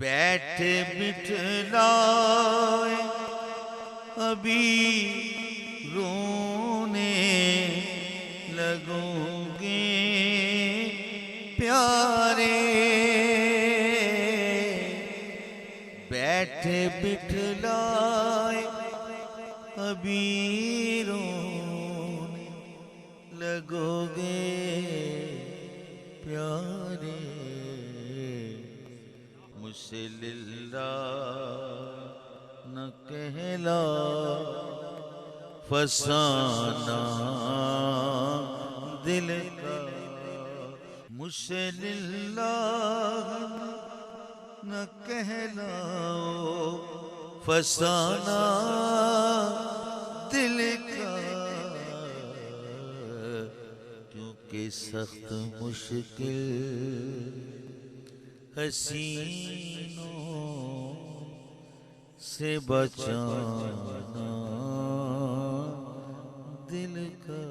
बैठ बिठलाए अभी रोने लगोगे प्यारे। बैठ बिठलाए अभी रोने लगोगे प्यारे। मुझसे लिल्ला न कहला फसाना दिल का। मुझसे लिल्ला न कहलाओ फसाना दिल का। क्योंकि सख्त मुश्किल हसीनों से बचाना दिल का।